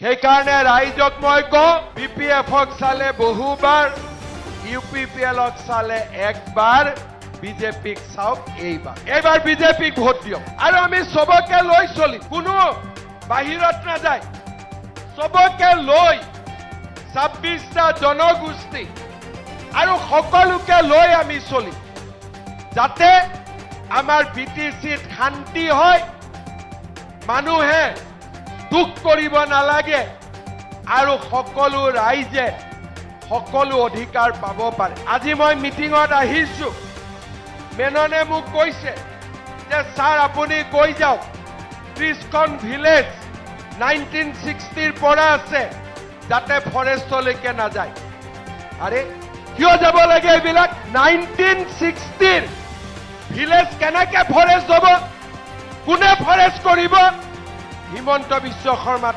সেইকাৰণে ৰাইজক মই কওঁ BPF-ক চালে বহুবাৰ UPPL-ক চালে একবাৰ বিজেপিক চাওক এইবাৰ বিজেপিক ভোট দিয়ক আৰু আমি সবকে লৈ চলি কোনো বাহিৰত নাযায় সবকে লৈ 26টা জনগোষ্ঠী আৰু সকলোকে লৈ আমি চলি যাতে আমাৰ BTCত শান্তি হয় মানুহে দুখ কৰিব নালাগে আৰু সকলো ৰাইজে সকলো অধিকাৰ পাব পাৰে আজি মই মিটিঙত আহিছো মেননে মোক কৈছে যে স্যাৰ আপুনি কৈ যাওক 30খন ভিলেজ 1960ৰ পৰা আছে যাতে ফৰেষ্টলৈকে নাযায় আৰে কিয় যাব লাগে এইবিলাক 1960ৰ ভিলেজ কেনেকে ফৰেষ্ট হ'ব কোনে ফৰেষ্ট কৰিব হিমন্ত বিশ্ব শৰ্মা